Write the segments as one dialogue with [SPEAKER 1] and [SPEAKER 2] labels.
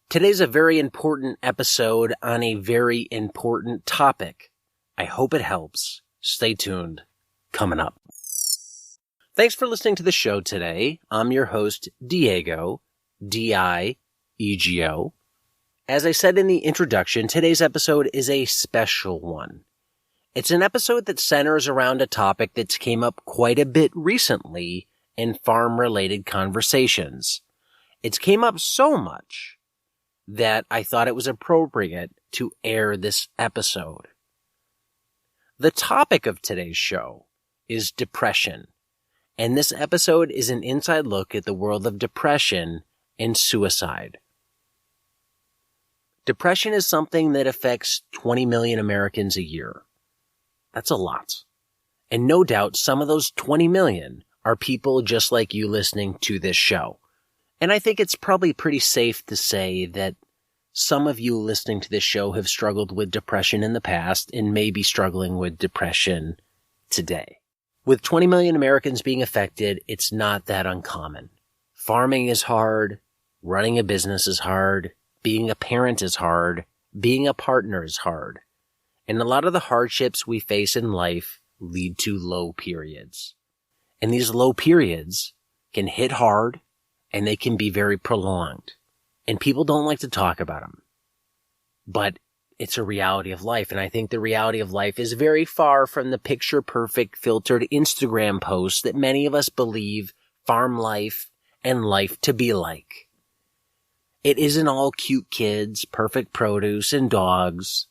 [SPEAKER 1] Today's a very important episode on a very important topic. I hope it helps. Stay tuned. Coming up. Thanks for listening to the show today. I'm your host, Diego, D-I-E-G-O. As I said in the introduction, today's episode is a special one. It's an episode that centers around a topic that's came up quite a bit recently in farm-related conversations. It's came up so much that I thought it was appropriate to air this episode. The topic of today's show is depression, and this episode is an inside look at the world of depression and suicide. Depression is something that affects 20 million Americans a year. That's a lot. And no doubt some of those 20 million are people just like you listening to this show. And I think it's probably pretty safe to say that some of you listening to this show have struggled with depression in the past and may be struggling with depression today. With 20 million Americans being affected, it's not that uncommon. Farming is hard. Running a business is hard. Being a parent is hard. Being a partner is hard. And a lot of the hardships we face in life lead to low periods. And these low periods can hit hard and they can be very prolonged. And people don't like to talk about them. But it's a reality of life. And I think the reality of life is very far from the picture-perfect filtered Instagram posts that many of us believe farm life and life to be like. It isn't all cute kids, perfect produce, and dogs.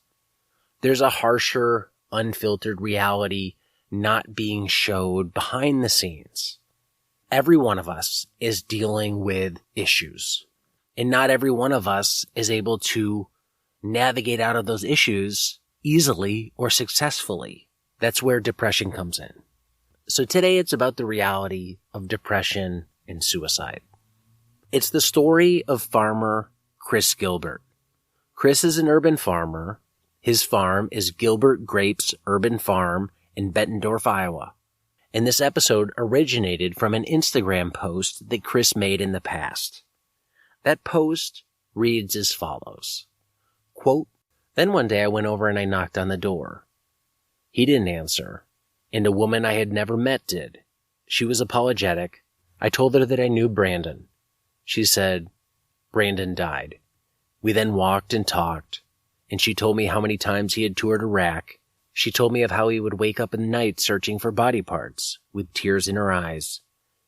[SPEAKER 1] There's a harsher, unfiltered reality not being showed behind the scenes. Every one of us is dealing with issues, and not every one of us is able to navigate out of those issues easily or successfully. That's where depression comes in. So today it's about the reality of depression and suicide. It's the story of Farmer Chris Gilbert. Chris is an urban farmer. His farm is Gilbert Grapes Urban Farm in Bettendorf, Iowa. And this episode originated from an Instagram post that Chris made in the past. That post reads as follows. Quote, "Then one day I went over and I knocked on the door. He didn't answer, and a woman I had never met did. She was apologetic. I told her that I knew Brandon. She said, 'Brandon died.' We then walked and talked. And she told me how many times he had toured Iraq. She told me of how he would wake up in the night searching for body parts, with tears in her eyes.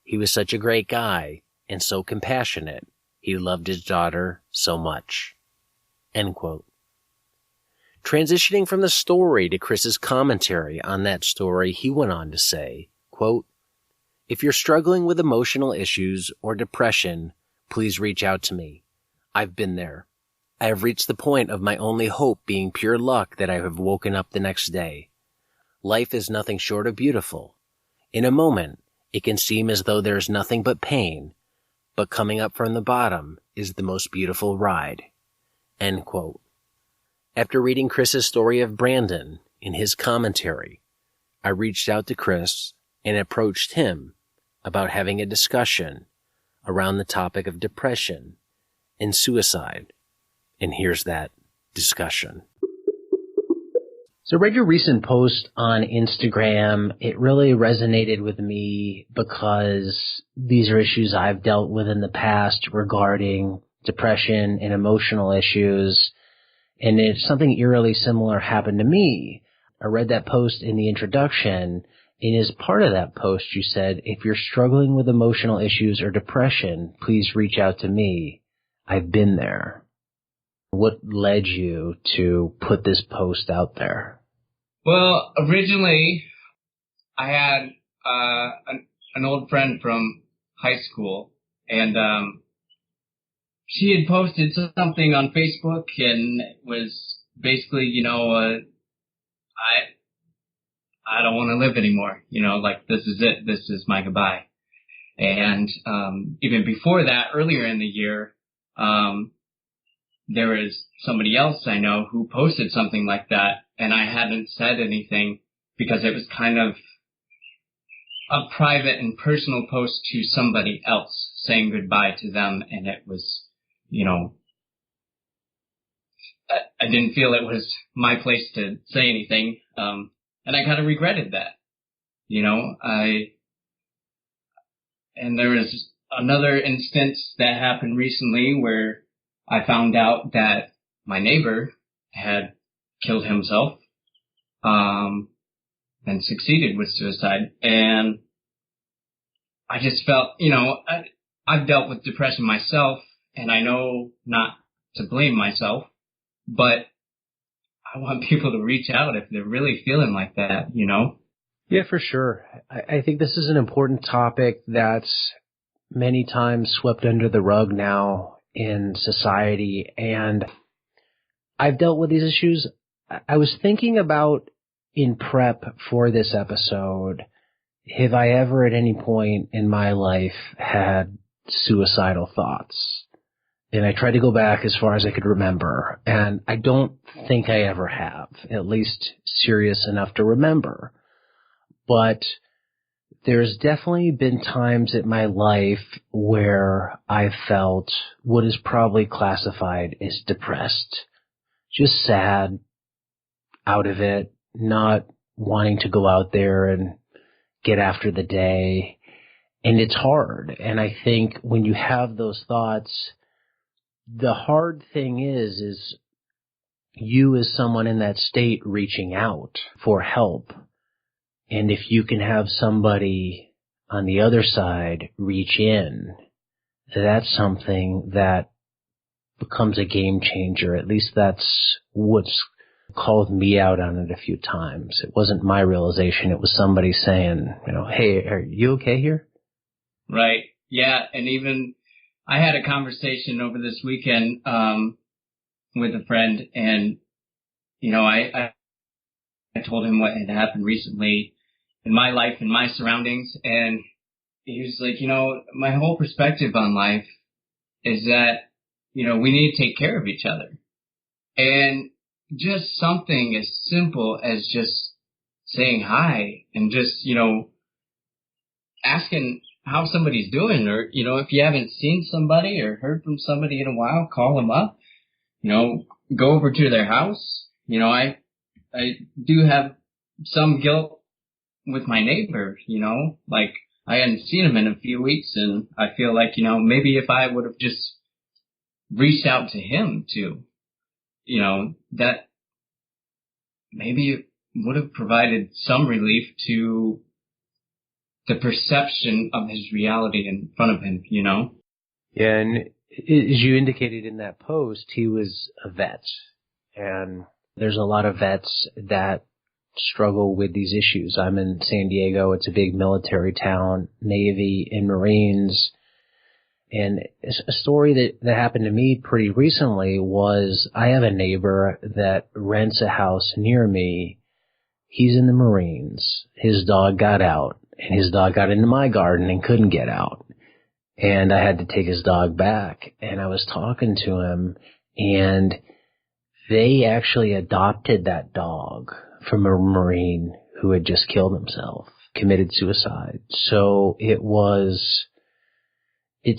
[SPEAKER 1] He was such a great guy, and so compassionate. He loved his daughter so much." End quote. Transitioning from the story to Chris's commentary on that story, he went on to say, quote, "If you're struggling with emotional issues or depression, please reach out to me. I've been there. I have reached the point of my only hope being pure luck that I have woken up the next day. Life is nothing short of beautiful. In a moment, it can seem as though there is nothing but pain, but coming up from the bottom is the most beautiful ride." End quote. After reading Chris's story of Brandon in his commentary, I reached out to Chris and approached him about having a discussion around the topic of depression and suicide. And here's that discussion. So I read your recent post on Instagram. It really resonated with me because these are issues I've dealt with in the past regarding depression and emotional issues. And it's something eerily similar happened to me. I read that post in the introduction, and as part of that post you said, "If you're struggling with emotional issues or depression, please reach out to me. I've been there." What led you to put this post out there?
[SPEAKER 2] Well, originally, I had an old friend from high school, and she had posted something on Facebook, and it was basically, I don't want to live anymore. Like, this is it. This is my goodbye. And even before that, earlier in the year, there was somebody else I know who posted something like that, and I hadn't said anything because it was kind of a private and personal post to somebody else saying goodbye to them, and it was, I didn't feel it was my place to say anything. And I kind of regretted that. And there was another instance that happened recently where I found out that my neighbor had killed himself, and succeeded with suicide. And I just felt, I've dealt with depression myself, and I know not to blame myself, but I want people to reach out if they're really feeling like that,
[SPEAKER 1] Yeah, for sure. I think this is an important topic that's many times swept under the rug now in society. And I've dealt with these issues. I was thinking about in prep for this episode, have I ever at any point in my life had suicidal thoughts? And I tried to go back as far as I could remember. And I don't think I ever have, at least serious enough to remember. But there's definitely been times in my life where I felt what is probably classified as depressed, just sad, out of it, not wanting to go out there and get after the day. And it's hard. And I think when you have those thoughts, the hard thing is you as someone in that state reaching out for help. And if you can have somebody on the other side reach in, that's something that becomes a game changer. At least that's what's called me out on it a few times. It wasn't my realization. It was somebody saying, hey, are you okay here?
[SPEAKER 2] Right. Yeah. And even I had a conversation over this weekend with a friend, and, I told him what had happened recently in my life and my surroundings. And he was like, my whole perspective on life is that, we need to take care of each other. And just something as simple as just saying hi and just, asking how somebody's doing, or, if you haven't seen somebody or heard from somebody in a while, call them up, go over to their house. I do have some guilt with my neighbor, like I hadn't seen him in a few weeks, and I feel like, maybe if I would have just reached out to him too, that maybe it would have provided some relief to the perception of his reality in front of him,
[SPEAKER 1] Yeah, and as you indicated in that post, he was a vet. And there's a lot of vets that struggle with these issues. I'm in San Diego. It's a big military town, Navy and Marines. And a story that happened to me pretty recently was I have a neighbor that rents a house near me. He's in the Marines. His dog got out, and his dog got into my garden and couldn't get out. And I had to take his dog back. And I was talking to him, and they actually adopted that dog from a Marine who had just killed himself, committed suicide. So it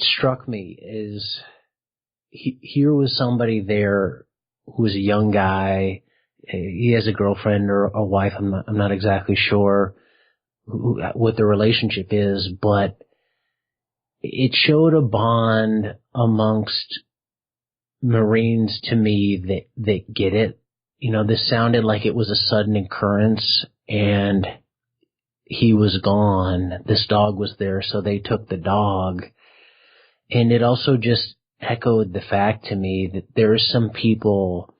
[SPEAKER 1] struck me as here was somebody there who was a young guy. He has a girlfriend or a wife. I'm not exactly sure what the relationship is, but it showed a bond amongst Marines to me that get it. This sounded like it was a sudden occurrence, and he was gone. This dog was there, so they took the dog. And it also just echoed the fact to me that there are some people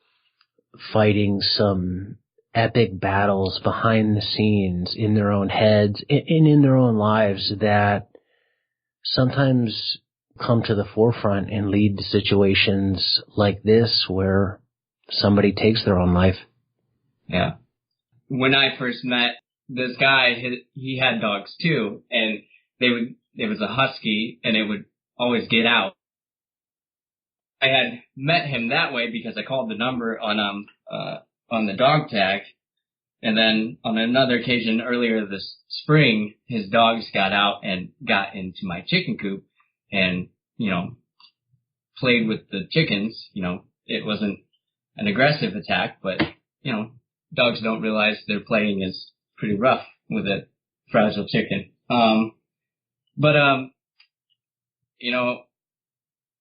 [SPEAKER 1] fighting some epic battles behind the scenes in their own heads and in their own lives that sometimes come to the forefront and lead to situations like this where somebody takes their own life.
[SPEAKER 2] Yeah. When I first met this guy, he had dogs too, and it was a husky, and it would always get out. I had met him that way because I called the number on the dog tag, and then on another occasion earlier this spring, his dogs got out and got into my chicken coop and, played with the chickens. It wasn't an aggressive attack, but, you know, dogs don't realize their playing is pretty rough with a fragile chicken. You know,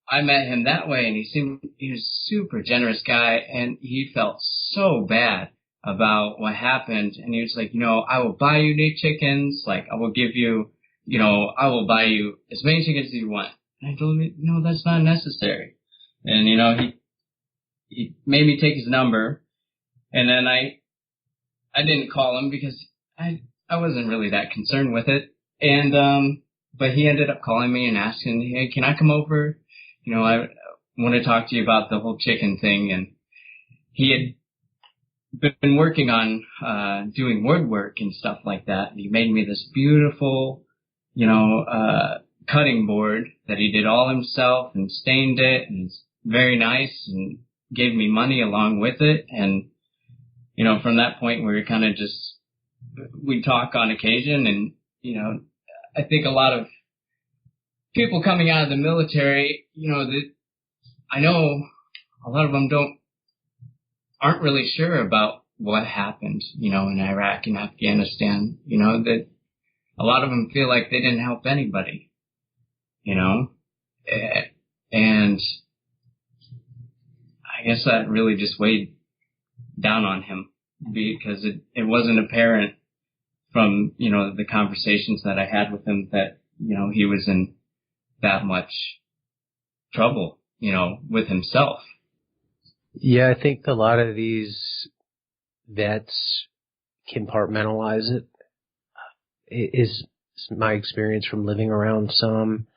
[SPEAKER 2] I met him that way, and he was a super generous guy, and he felt so bad about what happened. And he was like, you know, I will buy you new chickens. Like, I will give you, you know, I will buy you as many chickens as you want. And I told him, no, that's not necessary. And, you know, he made me take his number, and then I didn't call him because I wasn't really that concerned with it. And, but he ended up calling me and asking, hey, can I come over? You know, I want to talk to you about the whole chicken thing. And he had been working on, doing woodwork and stuff like that. And he made me this beautiful, you know, cutting board that he did all himself and stained it, and it's very nice, and gave me money along with it. And, you know, from that point we were kind of just, we talk on occasion. And, you know, I think a lot of people coming out of the military, you know, I know a lot of them aren't really sure about what happened, you know, in Iraq and Afghanistan, you know, that a lot of them feel like they didn't help anybody, you know, and I guess that really just weighed down on him because it wasn't apparent from, you know, the conversations that I had with him that, you know, he was in that much trouble, you know, with himself.
[SPEAKER 1] Yeah, I think a lot of these vets compartmentalize it. Is my experience from living around some.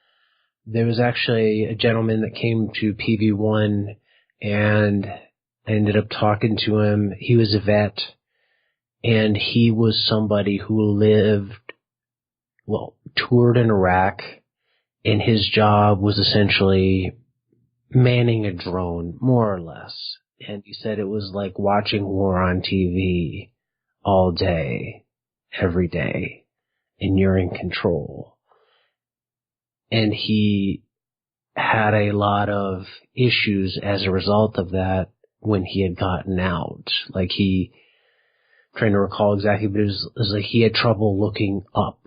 [SPEAKER 1] There was actually a gentleman that came to PV1, and I ended up talking to him. He was a vet, and he was somebody who toured in Iraq, and his job was essentially manning a drone, more or less. And he said it was like watching war on TV all day, every day, and you're in control. And he had a lot of issues as a result of that when he had gotten out. Like trying to recall exactly, but it was like he had trouble looking up.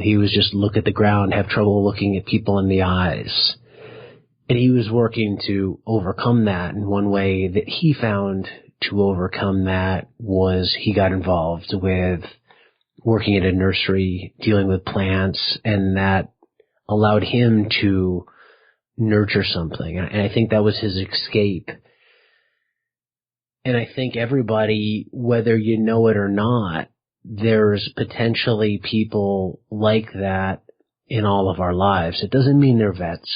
[SPEAKER 1] He was just look at the ground, have trouble looking at people in the eyes. And he was working to overcome that. And one way that he found to overcome that was he got involved with working at a nursery, dealing with plants, and that allowed him to nurture something. And I think that was his escape. And I think everybody, whether you know it or not, there's potentially people like that in all of our lives. It doesn't mean they're vets,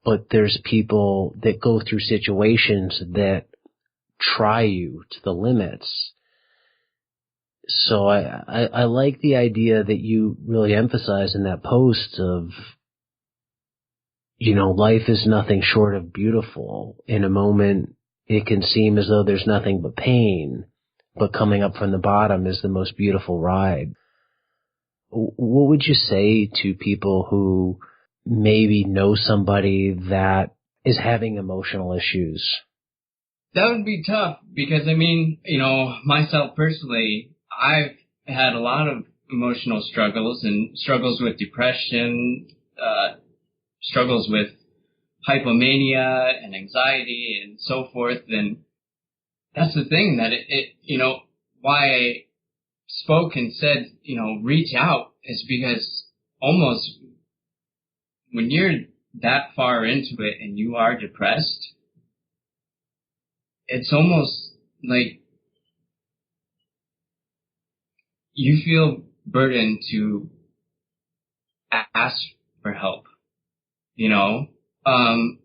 [SPEAKER 1] but there's people that go through situations that try you to the limits. So I like the idea that you really emphasize in that post of, you know, life is nothing short of beautiful. In a moment, it can seem as though there's nothing but pain, but coming up from the bottom is the most beautiful ride. What would you say to people who maybe know somebody that is having emotional issues?
[SPEAKER 2] That would be tough because, I mean, you know, myself personally, I've had a lot of emotional struggles and struggles with depression, struggles with hypomania and anxiety and so forth. And that's the thing that it you know, why I spoke and said, you know, reach out is because almost when you're that far into it and you are depressed, it's almost like you feel burdened to ask for help, you know? And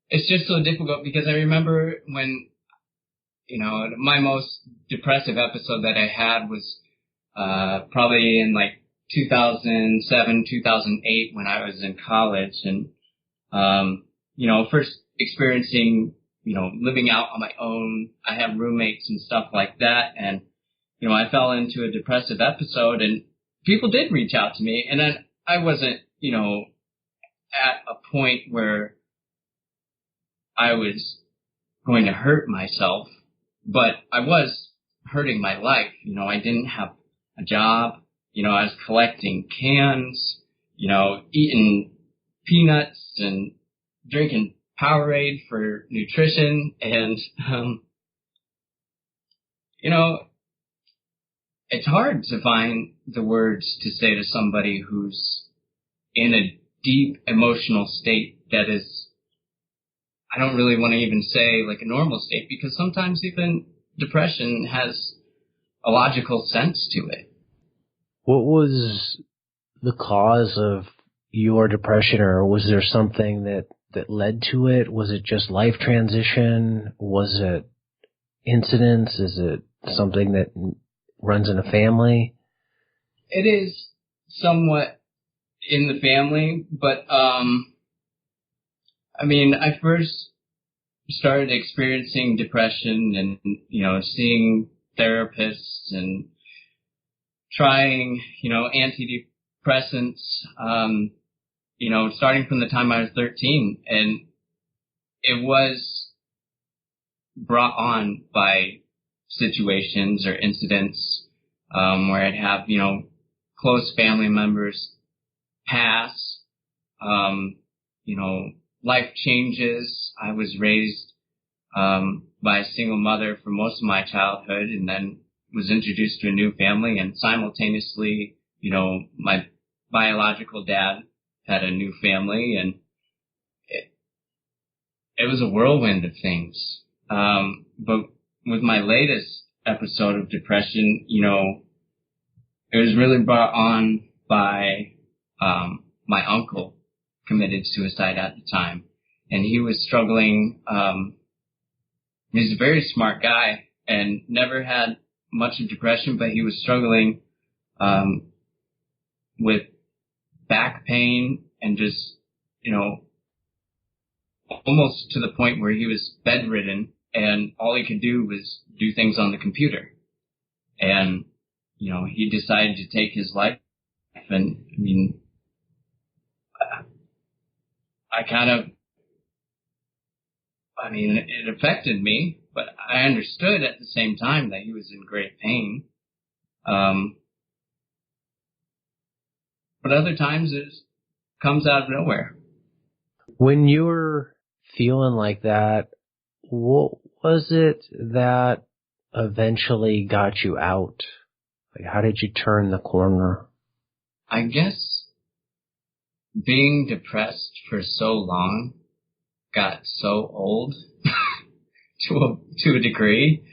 [SPEAKER 2] it's just so difficult because I remember when, you know, my most depressive episode that I had was probably in like 2007, 2008 when I was in college. And, you know, first experiencing, you know, living out on my own. I have roommates and stuff like that. And, you know, I fell into a depressive episode and people did reach out to me. And then I wasn't, you know, at a point where I was going to hurt myself, but I was hurting my life. I didn't have a job. I was collecting cans, eating peanuts and drinking Powerade for nutrition. And, it's hard to find the words to say to somebody who's in a deep emotional state that is, I don't really want to even say like a normal state, because sometimes even depression has a logical sense to it.
[SPEAKER 1] What was the cause of your depression, or was there something that led to it? Was it just life transition? Was it incidents? Is it something that runs in a family?
[SPEAKER 2] It is somewhat in the family, but I first started experiencing depression and seeing therapists and trying antidepressants starting from the time I was 13, and it was brought on by situations or incidents where I'd have close family members pass, life changes. I was raised by a single mother for most of my childhood, and then was introduced to a new family, and simultaneously, my biological dad had a new family, and it was a whirlwind of things. But with my latest episode of depression, it was really brought on by my uncle committed suicide at the time, and he was struggling. He's a very smart guy and never had much of depression, but he was struggling with back pain and just, almost to the point where he was bedridden, and all he could do was do things on the computer. And, he decided to take his life. And, it affected me, but I understood at the same time that he was in great pain. But other times it comes out of nowhere.
[SPEAKER 1] When you were feeling like that, what was it that eventually got you out? Like, how did you turn the corner?
[SPEAKER 2] I guess being depressed for so long got so old to a degree.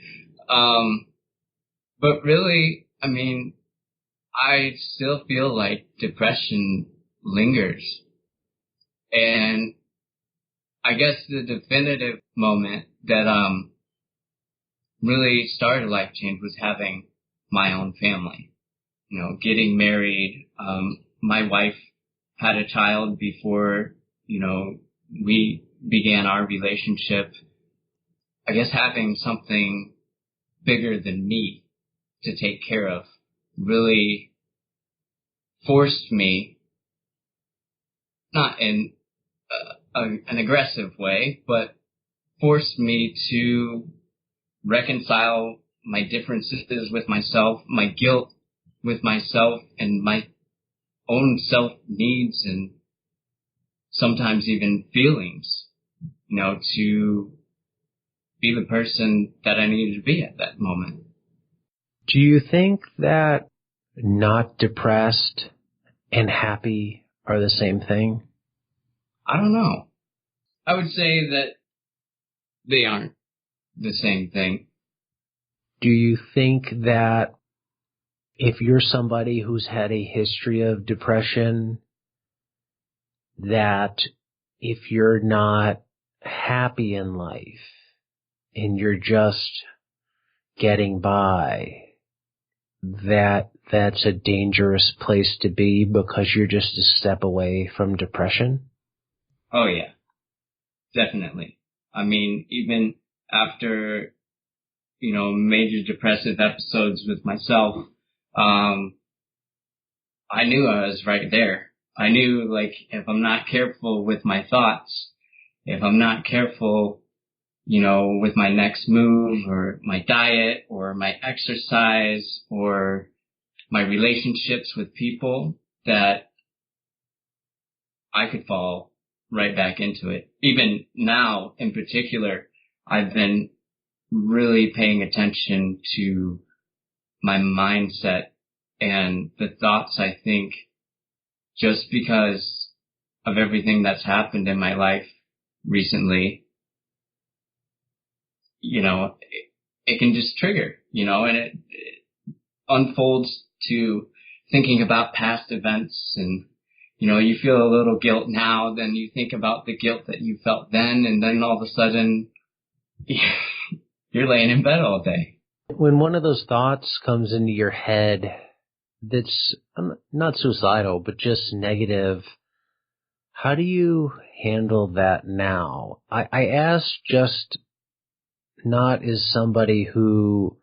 [SPEAKER 2] But really, I still feel like depression lingers. And I guess the definitive moment that really started life change was having my own family. Getting married. My wife had a child before, we began our relationship. I guess having something bigger than me to take care of really forced me, not in an aggressive way, but forced me to reconcile my differences with myself, my guilt with myself, and my own self-needs, and sometimes even feelings, to be the person that I needed to be at that moment.
[SPEAKER 1] Do you think that not depressed and happy are the same thing?
[SPEAKER 2] I don't know. I would say that they aren't the same thing.
[SPEAKER 1] Do you think that if you're somebody who's had a history of depression, that if you're not happy in life and you're just getting by, that's a dangerous place to be because you're just a step away from depression?
[SPEAKER 2] Oh yeah, definitely. Even after, major depressive episodes with myself, I knew I was right there. I knew, like, if I'm not careful with my thoughts, if I'm not careful, with my next move or my diet or my exercise or my relationships with people, that I could fall right back into it. Even now, in particular, I've been really paying attention to my mindset and the thoughts I think, just because of everything that's happened in my life recently. It can just trigger, and it unfolds to thinking about past events, and you feel a little guilt now, then you think about the guilt that you felt then, and then all of a sudden you're laying in bed all day.
[SPEAKER 1] When one of those thoughts comes into your head that's not suicidal, but just negative, how do you handle that now? I ask just not as somebody who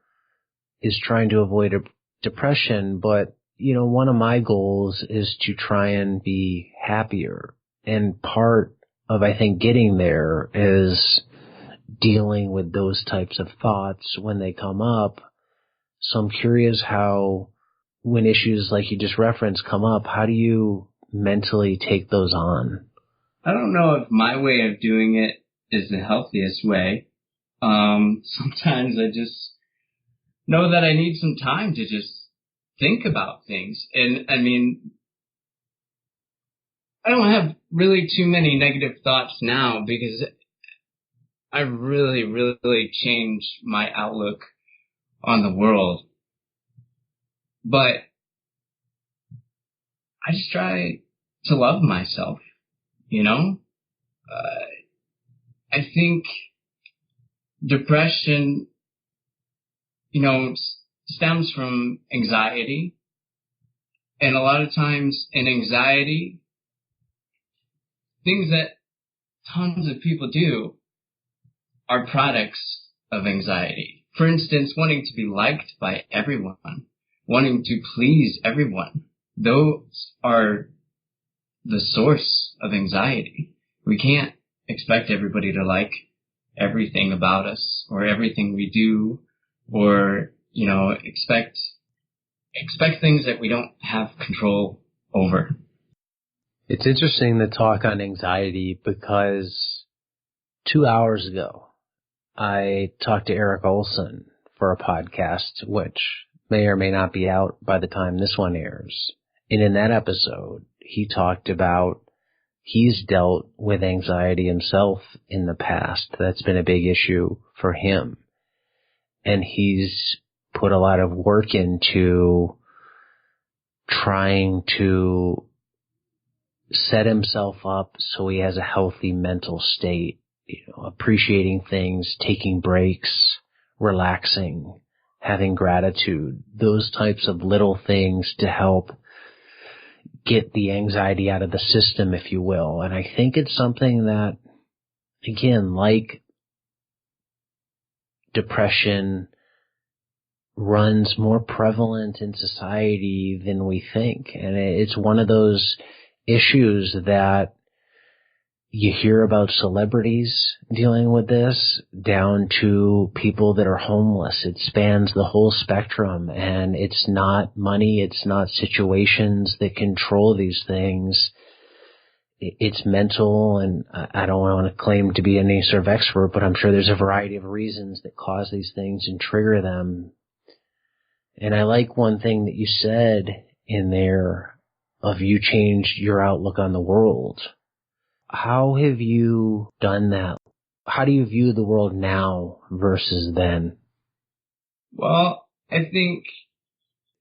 [SPEAKER 1] is trying to avoid a depression, but, one of my goals is to try and be happier. And part of, I think, getting there is dealing with those types of thoughts when they come up. So I'm curious how, when issues like you just referenced come up, how do you mentally take those on?
[SPEAKER 2] I don't know if my way of doing it is the healthiest way. Sometimes I just know that I need some time to just think about things. And I mean, I don't have really too many negative thoughts now because I really, really changed my outlook on the world. But I just try to love myself, I think depression, stems from anxiety. And a lot of times in anxiety, things that tons of people do are products of anxiety. For instance, wanting to be liked by everyone, wanting to please everyone. Those are the source of anxiety. We can't expect everybody to like everything about us or everything we do, or, expect things that we don't have control over.
[SPEAKER 1] It's interesting to talk on anxiety because 2 hours ago, I talked to Eric Olson for a podcast, which may or may not be out by the time this one airs. And in that episode, he talked about he's dealt with anxiety himself in the past. That's been a big issue for him. And he's put a lot of work into trying to set himself up so he has a healthy mental state, appreciating things, taking breaks, relaxing, having gratitude, those types of little things to help get the anxiety out of the system, if you will. And I think it's something that, again, like depression, runs more prevalent in society than we think. And it's one of those issues that you hear about celebrities dealing with this down to people that are homeless. It spans the whole spectrum, and it's not money, it's not situations that control these things. It's mental, and I don't want to claim to be any sort of expert, but I'm sure there's a variety of reasons that cause these things and trigger them. And I like one thing that you said in there of you changed your outlook on the world. How have you done that? How do you view the world now versus then?
[SPEAKER 2] Well, I think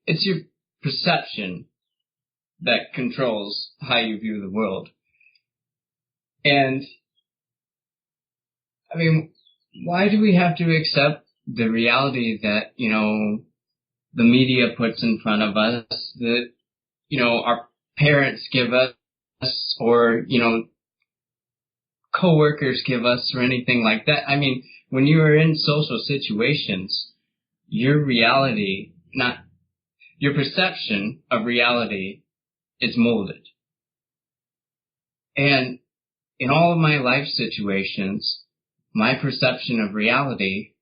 [SPEAKER 2] it's your perception that controls how you view the world. And, I mean, why do we have to accept the reality that, the media puts in front of us, that, our parents give us, or, coworkers give us, or anything like that? I mean, when you are in social situations, your reality, not your perception of reality, is molded. And in all of my life situations, my perception of reality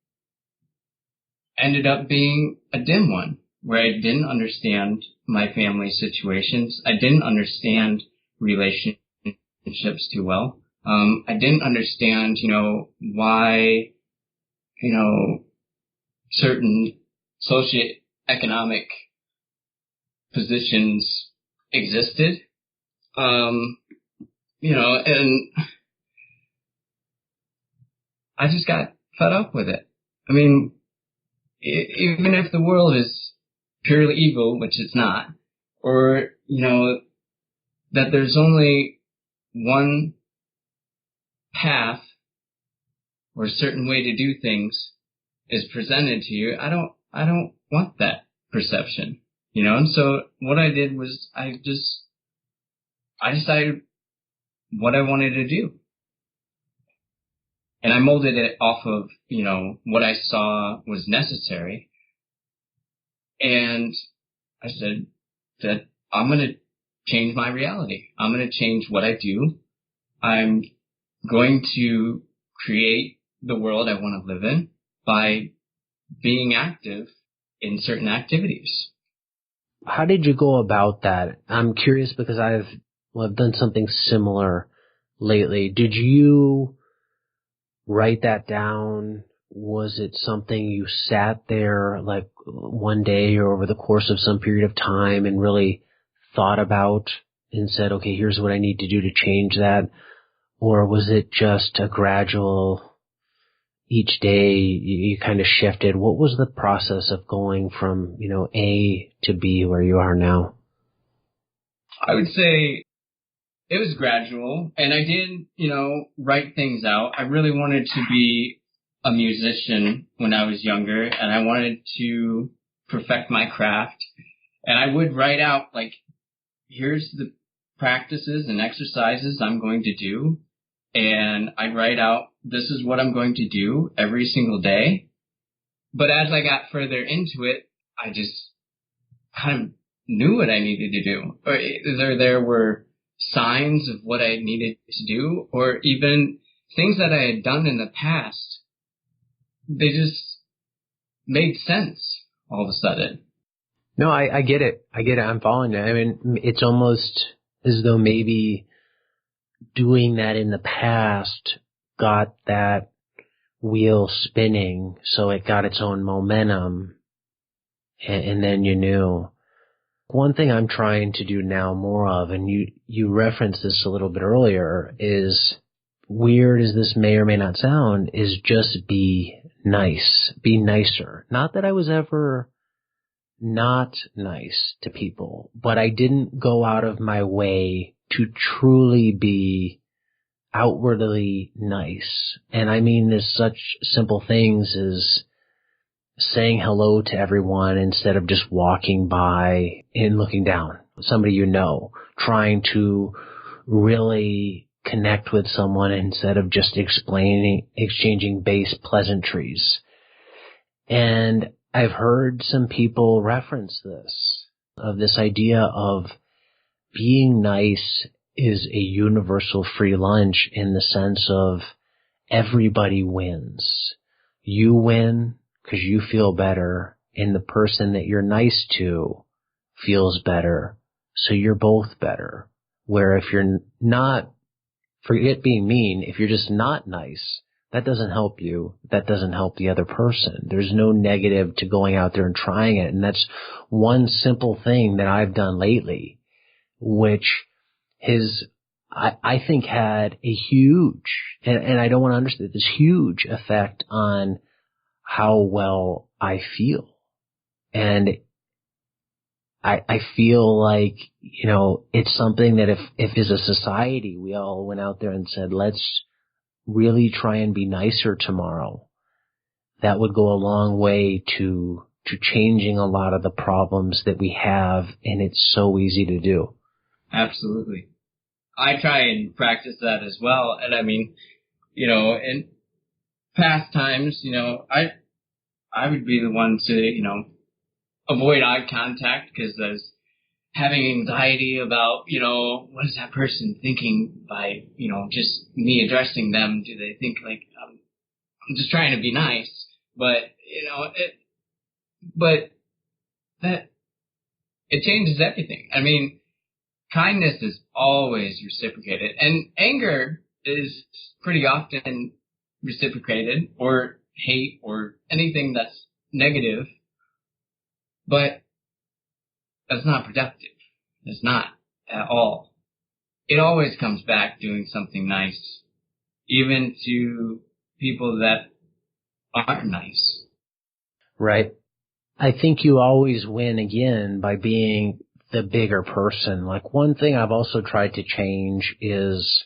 [SPEAKER 2] ended up being a dim one, where I didn't understand my family situations. I didn't understand relationships too well. I didn't understand, why, certain socioeconomic positions existed. And I just got fed up with it. I mean, even if the world is purely evil, which it's not, or, that there's only one path or a certain way to do things is presented to you, I don't want that perception, and so what I did was I decided what I wanted to do. And I molded it off of, what I saw was necessary. And I said that I'm going to change my reality. I'm going to change what I do. I'm going to create the world I want to live in by being active in certain activities.
[SPEAKER 1] How did you go about that? I'm curious because I've done something similar lately. Did you write that down? Was it something you sat there like one day or over the course of some period of time and really thought about and said, okay, here's what I need to do to change that? Or was it just a gradual, each day you kind of shifted? What was the process of going from, A to B where you are now?
[SPEAKER 2] I would say it was gradual, and I did, write things out. I really wanted to be a musician when I was younger, and I wanted to perfect my craft. And I would write out, like, here's the practices and exercises I'm going to do. And I'd write out, this is what I'm going to do every single day. But as I got further into it, I just kind of knew what I needed to do. Or either there were signs of what I needed to do, or even things that I had done in the past, they just made sense all of a sudden.
[SPEAKER 1] No, I get it. I'm following you. I mean, it's almost as though maybe doing that in the past got that wheel spinning, so it got its own momentum, and then you knew. One thing I'm trying to do now more of, and you referenced this a little bit earlier, is, weird as this may or may not sound, is just be nice. Be nicer. Not that I was ever not nice to people, but I didn't go out of my way to truly be outwardly nice. And I mean this such simple things as saying hello to everyone instead of just walking by and looking down. Somebody trying to really connect with someone instead of just exchanging base pleasantries. And I've heard some people reference this idea of being nice is a universal free lunch, in the sense of everybody wins. You win because you feel better, and the person that you're nice to feels better, so you're both better. Where if you're not, forget being mean, if you're just not nice, that doesn't help you. That doesn't help the other person. There's no negative to going out there and trying it. And that's one simple thing that I've done lately, which I think had a huge, and I don't want to understand, this huge effect on how well I feel. And I feel like, it's something that if as a society we all went out there and said, let's really try and be nicer tomorrow, that would go a long way to changing a lot of the problems that we have, and it's so easy to do.
[SPEAKER 2] Absolutely. I try and practice that as well. And I mean, in past times, I would be the one to, avoid eye contact, because having anxiety about, what is that person thinking by, just me addressing them? Do they think like I'm just trying to be nice? But, but that, it changes everything. I mean, kindness is always reciprocated, and anger is pretty often reciprocated, or hate, or anything that's negative, but that's not productive. It's not at all. It always comes back doing something nice, even to people that aren't nice.
[SPEAKER 1] Right. I think you always win again by being the bigger person. Like, one thing I've also tried to change is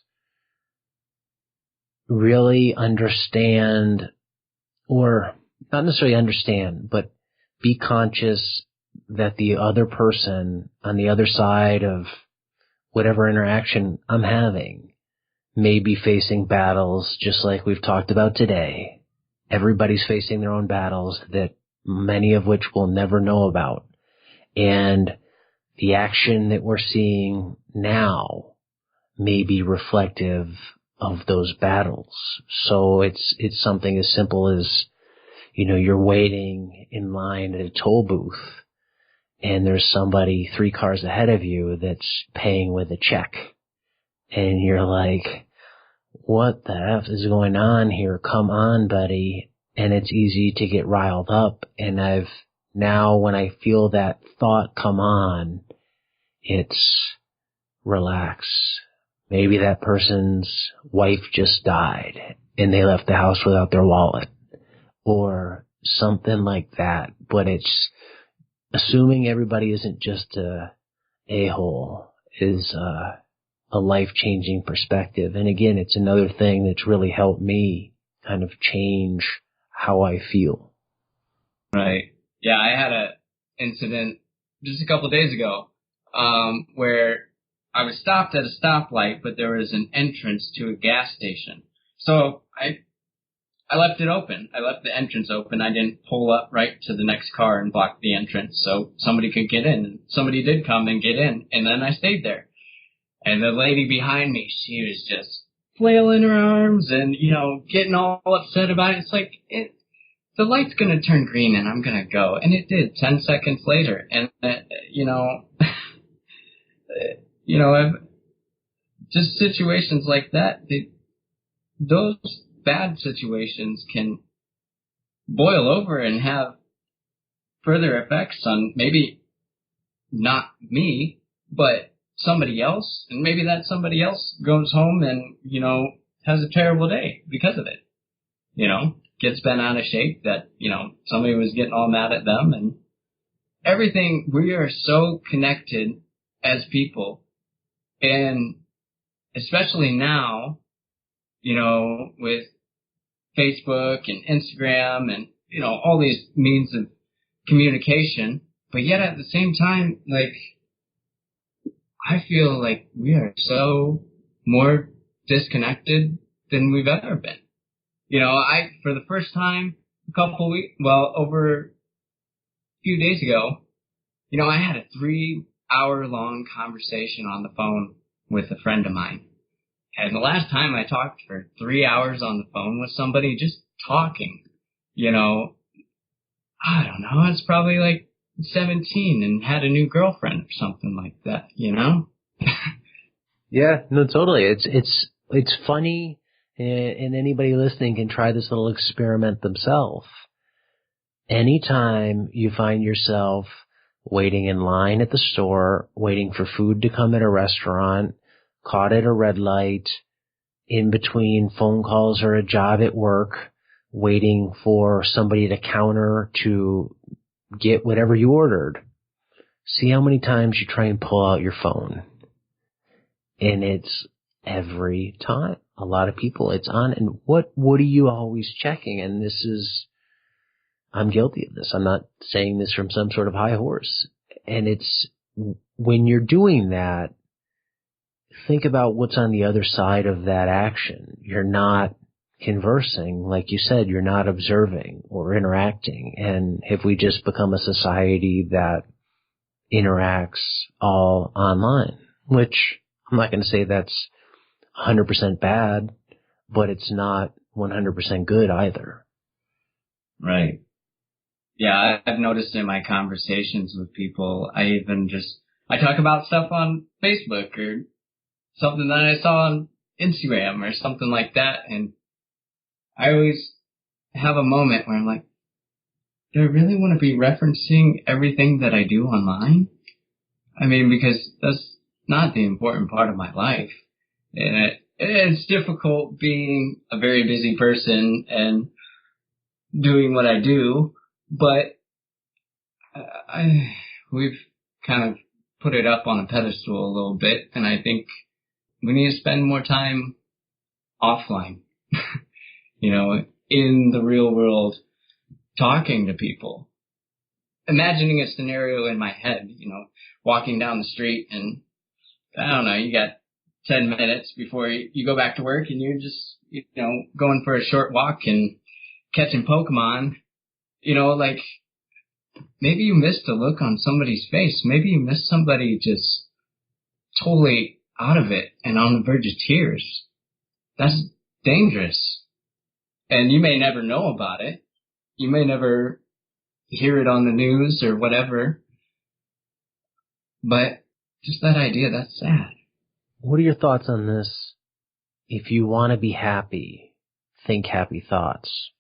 [SPEAKER 1] really understand, or not necessarily understand, but be conscious that the other person on the other side of whatever interaction I'm having may be facing battles just like we've talked about today. Everybody's facing their own battles, that many of which we'll never know about. And the action that we're seeing now may be reflective of those battles. So it's something as simple as, you're waiting in line at a toll booth and there's somebody 3 cars ahead of you that's paying with a check. And you're like, what the F is going on here? Come on, buddy. And it's easy to get riled up. And when I feel that thought come on, it's relax. Maybe that person's wife just died and they left the house without their wallet, or something like that. But it's assuming everybody isn't just a a-hole is a life-changing perspective. And again, it's another thing that's really helped me kind of change how I feel.
[SPEAKER 2] Right. Yeah, I had an incident just a couple of days ago where I was stopped at a stoplight, but there was an entrance to a gas station. So I left it open. I left the entrance open. I didn't pull up right to the next car and block the entrance so somebody could get in. And somebody did come and get in, and then I stayed there. And the lady behind me, she was just flailing her arms and, getting all upset about it. It's like, the light's going to turn green and I'm going to go. And it did 10 seconds later. And, I've just situations like that, those bad situations can boil over and have further effects on maybe not me, but somebody else. And maybe that somebody else goes home and, has a terrible day because of it. Gets bent out of shape that, somebody was getting all mad at them, and everything. We are so connected as people, and especially now, with Facebook and Instagram and, all these means of communication, but yet at the same time, like, I feel like we are so more disconnected than we've ever been. For the first time over a few days ago, I had a 3-hour-long conversation on the phone with a friend of mine. And the last time I talked for 3 hours on the phone with somebody, just talking, I don't know, it's probably like 17 and had a new girlfriend or something like that,
[SPEAKER 1] Yeah, no, totally. It's funny. And anybody listening can try this little experiment themselves. Anytime you find yourself waiting in line at the store, waiting for food to come at a restaurant, caught at a red light, in between phone calls or a job at work, waiting for somebody to counter to get whatever you ordered, see how many times you try and pull out your phone. And it's every time. A lot of people, it's on. And what are you always checking? And I'm guilty of this. I'm not saying this from some sort of high horse. And it's when you're doing that, think about what's on the other side of that action. You're not conversing. Like you said, you're not observing or interacting. And if we just become a society that interacts all online, which I'm not going to say that's 100% bad, but it's not 100% good either.
[SPEAKER 2] Right. Yeah, I've noticed in my conversations with people, I talk about stuff on Facebook or something that I saw on Instagram or something like that, and I always have a moment where I'm like, do I really want to be referencing everything that I do online? I mean, because that's not the important part of my life. And it's difficult being a very busy person and doing what I do, but we've kind of put it up on a pedestal a little bit, and I think we need to spend more time offline, in the real world, talking to people. Imagining a scenario in my head, walking down the street and, I don't know, you got 10 minutes before you go back to work and you're just, going for a short walk and catching Pokemon, like maybe you missed a look on somebody's face. Maybe you missed somebody just totally out of it and on the verge of tears. That's dangerous. And you may never know about it. You may never hear it on the news or whatever. But just that idea, that's sad.
[SPEAKER 1] What are your thoughts on this? If you want to be happy, think happy thoughts.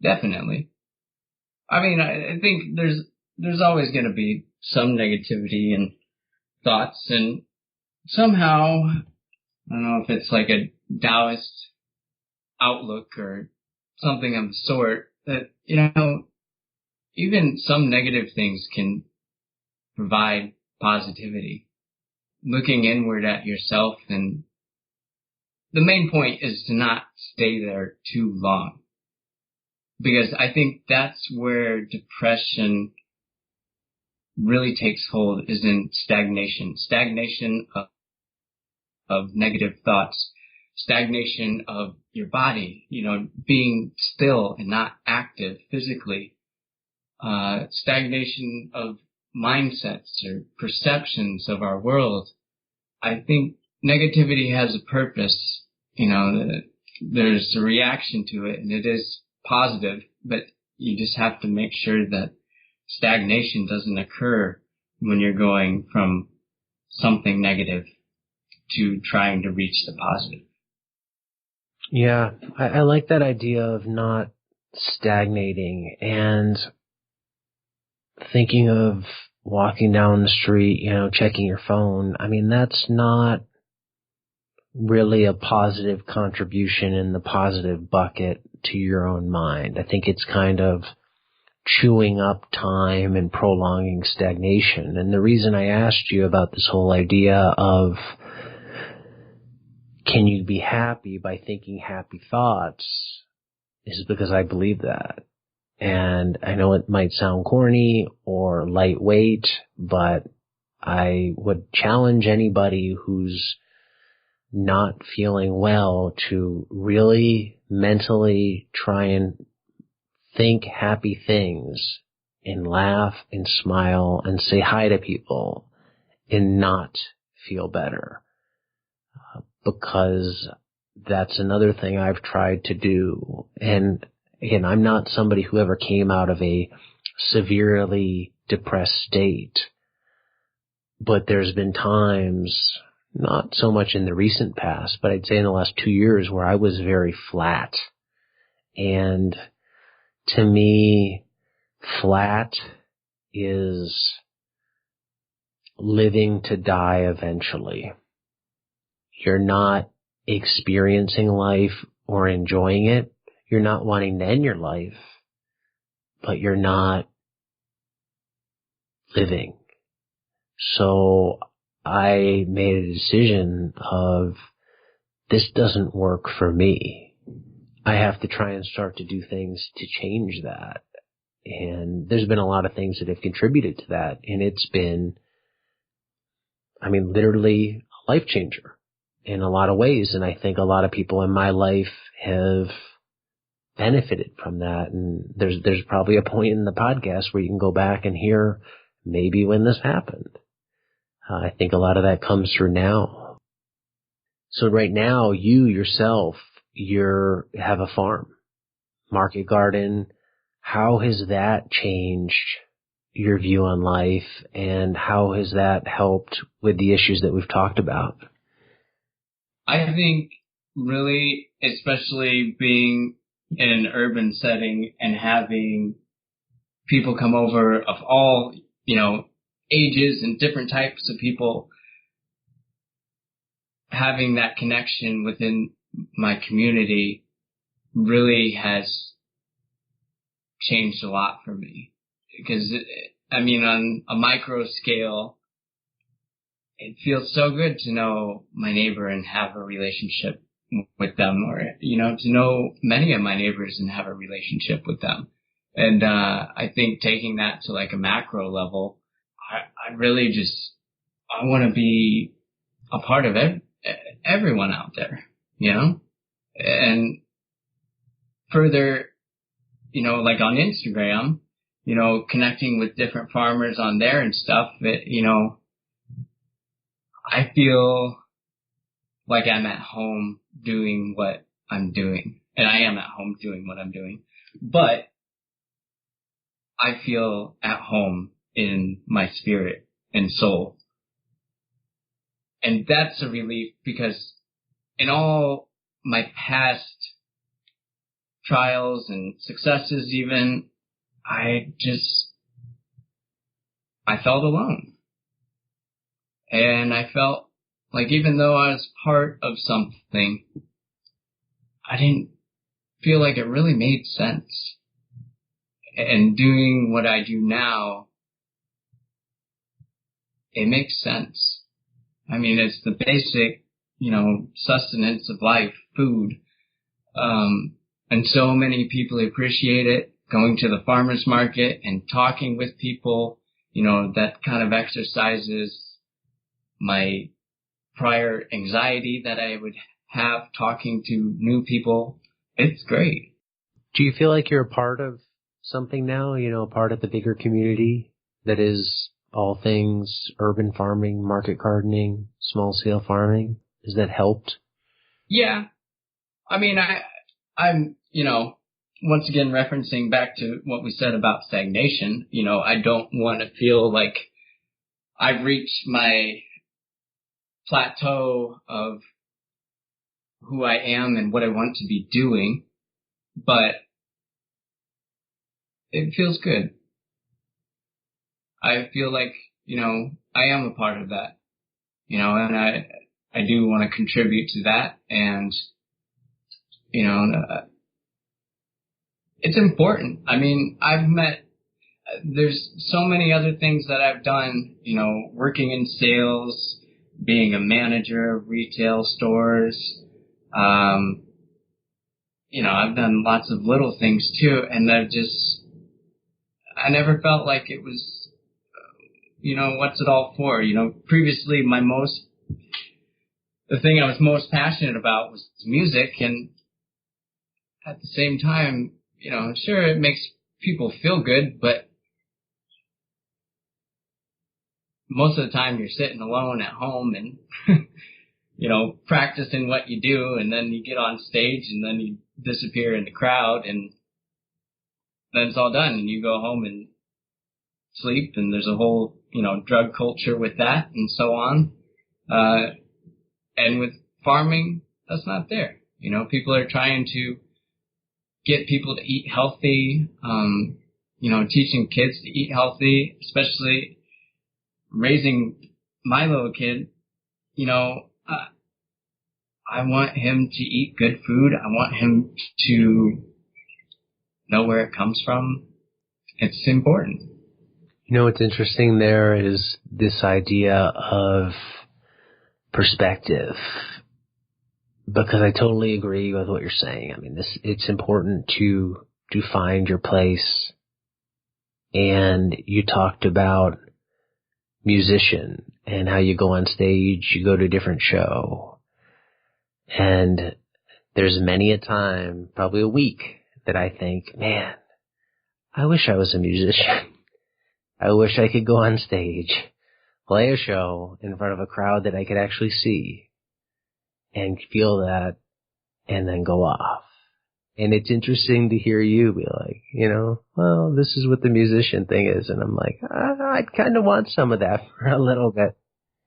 [SPEAKER 2] Definitely. I mean, I think there's always going to be some negativity and thoughts, and somehow, I don't know if it's like a Taoist outlook or something of the sort, that, even some negative things can provide positivity. Looking inward at yourself, and the main point is to not stay there too long. Because I think that's where depression really takes hold, is in stagnation. Stagnation of negative thoughts. Stagnation of your body, being still and not active physically. Stagnation of mindsets or perceptions of our world. I think negativity has a purpose, there's a reaction to it, and it is positive, but you just have to make sure that stagnation doesn't occur when you're going from something negative to trying to reach the positive.
[SPEAKER 1] Yeah, I like that idea of not stagnating, and thinking of walking down the street, checking your phone. I mean, that's not really a positive contribution in the positive bucket to your own mind. I think it's kind of chewing up time and prolonging stagnation. And the reason I asked you about this whole idea of can you be happy by thinking happy thoughts is because I believe that. And I know it might sound corny or lightweight, but I would challenge anybody who's not feeling well to really mentally try and think happy things and laugh and smile and say hi to people and not feel better. Because that's another thing I've tried to do. And again, I'm not somebody who ever came out of a severely depressed state, but there's been times, not so much in the recent past, but I'd say in the last 2 years, where I was very flat. And to me, flat is living to die eventually. You're not experiencing life or enjoying it. You're not wanting to end your life, but you're not living. So I made a decision of, this doesn't work for me. I have to try and start to do things to change that. And there's been a lot of things that have contributed to that. And it's been, literally a life changer in a lot of ways. And I think a lot of people in my life have benefited from that. And there's probably a point in the podcast where you can go back and hear maybe when this happened. I think a lot of that comes through now. So right now, you yourself, have a farm, market garden. How has that changed your view on life, and how has that helped with the issues that we've talked about?
[SPEAKER 2] I think really, especially being in an urban setting and having people come over of all, ages and different types of people, having that connection within my community really has changed a lot for me. Because, on a micro scale, it feels so good to know my neighbor and have a relationship with them, or, to know many of my neighbors and have a relationship with them. And, I think taking that to like a macro level, I really I want to be a part of everyone out there, and further, like on Instagram, connecting with different farmers on there and stuff that, I feel like I'm at home doing what I'm doing, and I am at home doing what I'm doing, but I feel at home in my spirit and soul. And that's a relief, because in all my past trials and successes even, I felt alone. And I felt like even though I was part of something, I didn't feel like it really made sense. And doing what I do now, it makes sense. It's the basic, sustenance of life, food. And so many people appreciate it. Going to the farmer's market and talking with people, that kind of exercises my prior anxiety that I would have talking to new people. It's great.
[SPEAKER 1] Do you feel like you're a part of something now, part of the bigger community that is all things urban farming, market gardening, small scale farming? Has that helped?
[SPEAKER 2] Yeah. I'm, once again, referencing back to what we said about stagnation, I don't want to feel like I've reached my plateau of who I am and what I want to be doing, but it feels good. I feel like, I am a part of that, and I do want to contribute to that. And, it's important. There's so many other things that I've done, working in sales, being a manager of retail stores. I've done lots of little things too, and I never felt like it was, what's it all for? Previously the thing I was most passionate about was music, and at the same time, sure, it makes people feel good, but most of the time you're sitting alone at home and, practicing what you do, and then you get on stage and then you disappear in the crowd, and then it's all done and you go home and sleep, and there's a whole, drug culture with that and so on. And with farming, that's not there. People are trying to get people to eat healthy, teaching kids to eat healthy, especially raising my little kid. I want him to eat good food. I want him to know where it comes from. It's important.
[SPEAKER 1] What's interesting there is this idea of perspective, because I totally agree with what you're saying. It's important to find your place. And you talked about musician and how you go on stage, you go to a different show. And there's many a time, probably a week, that I think, man, I wish I was a musician. I wish I could go on stage, play a show in front of a crowd that I could actually see and feel that and then go off. And it's interesting to hear you be like, well, this is what the musician thing is. And I'm like, I'd kind of want some of that for a little bit.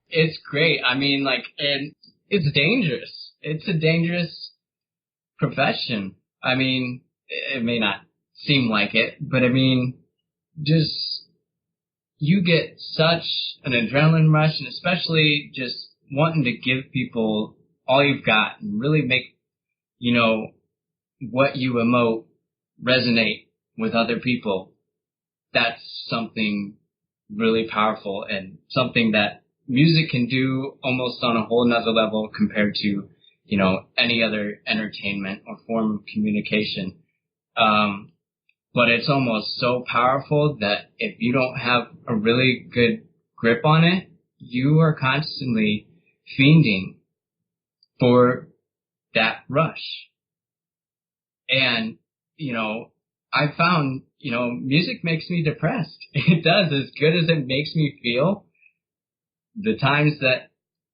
[SPEAKER 2] It's great. I mean, and it's dangerous. It's a dangerous profession. I mean, it may not seem like it, but I mean, just you get such an adrenaline rush, and especially just wanting to give people all you've got and really make, what you emote resonate with other people. That's something really powerful and something that music can do almost on a whole nother level compared to, any other entertainment or form of communication. But it's almost so powerful that if you don't have a really good grip on it, you are constantly fiending for that rush. And, I found, music makes me depressed. It does. As good as it makes me feel, the times that,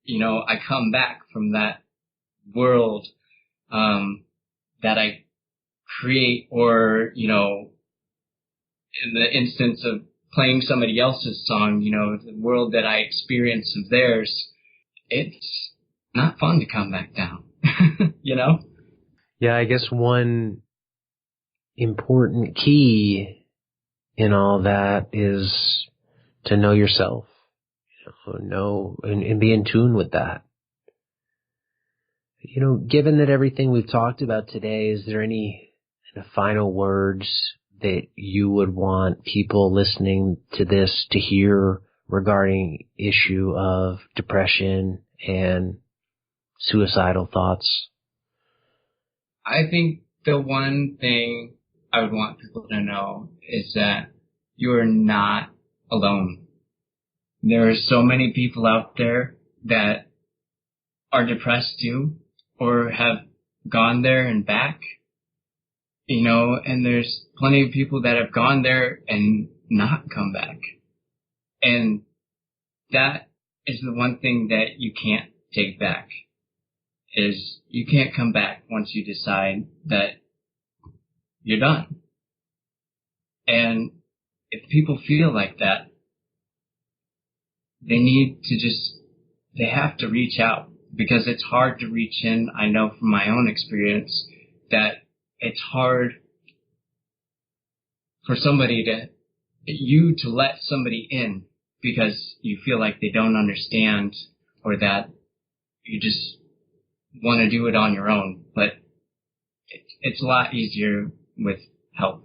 [SPEAKER 2] I come back from that world, that I create, or, in the instance of playing somebody else's song, the world that I experience of theirs, it's not fun to come back down,
[SPEAKER 1] Yeah, I guess one important key in all that is to know yourself, and be in tune with that. Given that everything we've talked about today, is there any final words that you would want people listening to this to hear regarding issue of depression and suicidal thoughts?
[SPEAKER 2] I think the one thing I would want people to know is that you are not alone. There are so many people out there that are depressed too, or have gone there and back, and there's plenty of people that have gone there and not come back. And that is the one thing that you can't take back, is you can't come back once you decide that you're done. And if people feel like that, they have to reach out, because it's hard to reach in. I know from my own experience that it's hard for you to let somebody in because you feel like they don't understand, or that you just want to do it on your own. But it's a lot easier with help.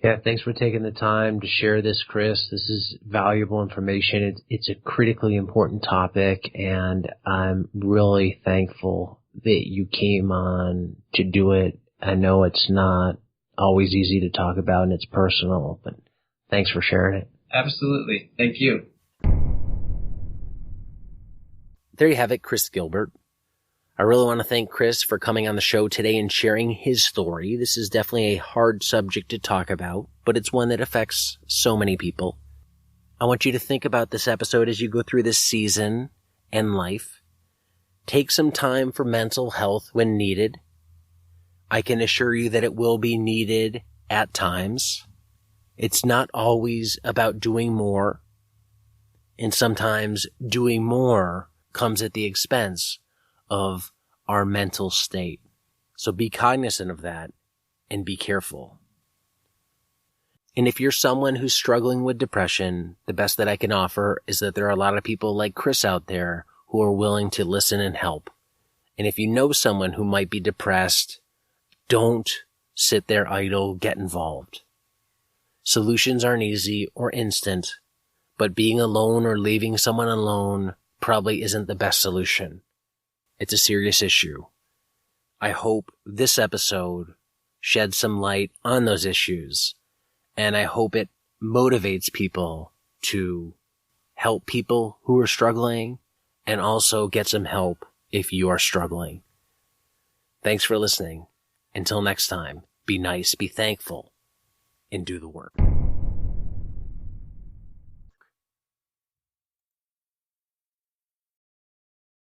[SPEAKER 1] Yeah, thanks for taking the time to share this, Chris. This is valuable information. It's a critically important topic, and I'm really thankful that you came on to do it. I know it's not always easy to talk about, and it's personal, but thanks for sharing it.
[SPEAKER 2] Absolutely. Thank you.
[SPEAKER 1] There you have it, Chris Gilbert. I really want to thank Chris for coming on the show today and sharing his story. This is definitely a hard subject to talk about, but it's one that affects so many people. I want you to think about this episode as you go through this season and life. Take some time for mental health when needed. I can assure you that it will be needed at times. It's not always about doing more, and sometimes doing more comes at the expense of our mental state. So be cognizant of that and be careful. And if you're someone who's struggling with depression, the best that I can offer is that there are a lot of people like Chris out there who are willing to listen and help. And if you know someone who might be depressed, don't sit there idle, get involved. Solutions aren't easy or instant, but being alone or leaving someone alone probably isn't the best solution. It's a serious issue. I hope this episode sheds some light on those issues, and I hope it motivates people to help people who are struggling and also get some help if you are struggling. Thanks for listening. Until next time, be nice, be thankful, and do the work.